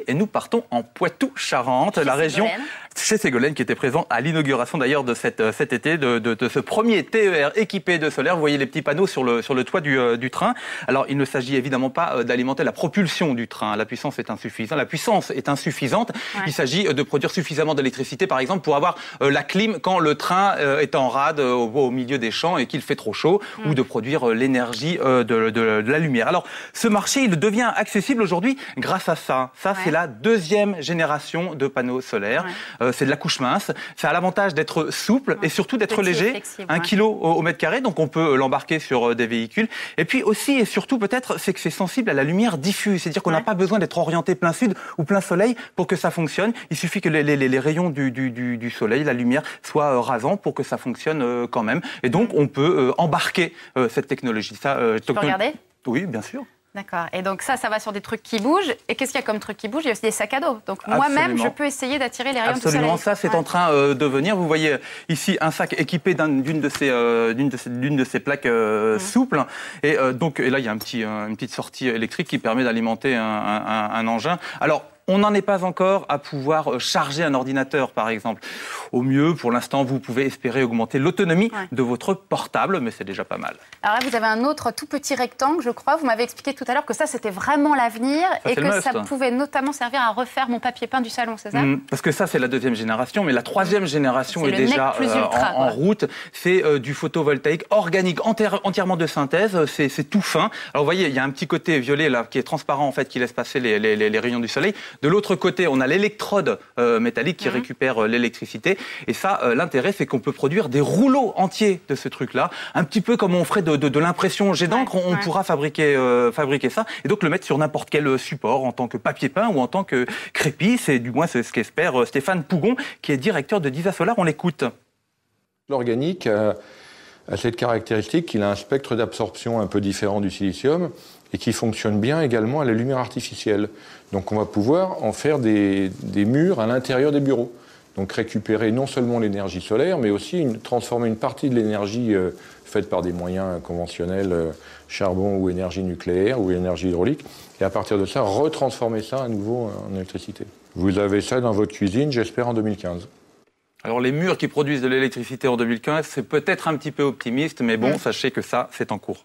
et nous partons en Poitou-Charentes, la région chez Ségolène qui était présent à l'inauguration d'ailleurs de cet été de ce premier TER équipé de solaire. Vous voyez les petits panneaux sur le toit du train. Alors il ne s'agit évidemment pas d'alimenter la propulsion du train. La puissance est insuffisante. Ouais. Il s'agit de produire suffisamment d'électricité par exemple pour avoir la clim quand le train est en rade au milieu des champs et qu'il fait trop chaud ou de produire l'énergie de la lumière. Alors ce marché il devient accessible aujourd'hui grâce à ça. Ça c'est la deuxième génération de panneaux solaires. C'est de la couche mince. Ça a l'avantage d'être souple et surtout d'être léger, 1 kg au mètre carré, donc on peut l'embarquer sur des véhicules. Et puis aussi et surtout peut-être, c'est que c'est sensible à la lumière diffuse, c'est-à-dire qu'on n'a pas besoin d'être orienté plein sud ou plein soleil pour que ça fonctionne. Il suffit que les rayons du soleil, la lumière, soient rasants pour que ça fonctionne quand même. Et donc on peut embarquer cette technologie. Tu peux regarder ? Oui, bien sûr. D'accord. Et donc ça va sur des trucs qui bougent. Et qu'est-ce qu'il y a comme trucs qui bougent ? Il y a aussi des sacs à dos. Donc moi-même, je peux essayer d'attirer les rayons du soleil. Absolument, ça c'est en train de venir. Vous voyez ici un sac équipé d'une de ces plaques souples. Et donc là, il y a une petite sortie électrique qui permet d'alimenter un engin. Alors, on n'en est pas encore à pouvoir charger un ordinateur, par exemple. Au mieux, pour l'instant, vous pouvez espérer augmenter l'autonomie de votre portable, mais c'est déjà pas mal. Alors là, vous avez un autre tout petit rectangle, je crois. Vous m'avez expliqué tout à l'heure que ça, c'était vraiment l'avenir et que ça pouvait notamment servir à refaire mon papier peint du salon, c'est ça ? Parce que ça, c'est la deuxième génération, mais la troisième génération est déjà en route. C'est du photovoltaïque organique, entièrement de synthèse. C'est tout fin. Alors, vous voyez, il y a un petit côté violet là qui est transparent, en fait, qui laisse passer les rayons du soleil. De l'autre côté, on a l'électrode métallique qui récupère l'électricité. Et ça, l'intérêt, c'est qu'on peut produire des rouleaux entiers de ce truc-là. Un petit peu comme on ferait de l'impression jet d'encre, on pourra fabriquer ça. Et donc le mettre sur n'importe quel support, en tant que papier peint ou en tant que crépi. C'est du moins c'est ce qu'espère Stéphane Pougon, qui est directeur de Disa Solar. On l'écoute. L'organique a cette caractéristique qu'il a un spectre d'absorption un peu différent du silicium et qui fonctionne bien également à la lumière artificielle. Donc on va pouvoir en faire des murs à l'intérieur des bureaux. Donc récupérer non seulement l'énergie solaire, mais aussi transformer une partie de l'énergie faite par des moyens conventionnels, charbon ou énergie nucléaire ou énergie hydraulique, et à partir de ça, retransformer ça à nouveau en électricité. Vous avez ça dans votre cuisine, j'espère, en 2015. Alors les murs qui produisent de l'électricité en 2015, c'est peut-être un petit peu optimiste, mais bon, sachez que ça, c'est en cours.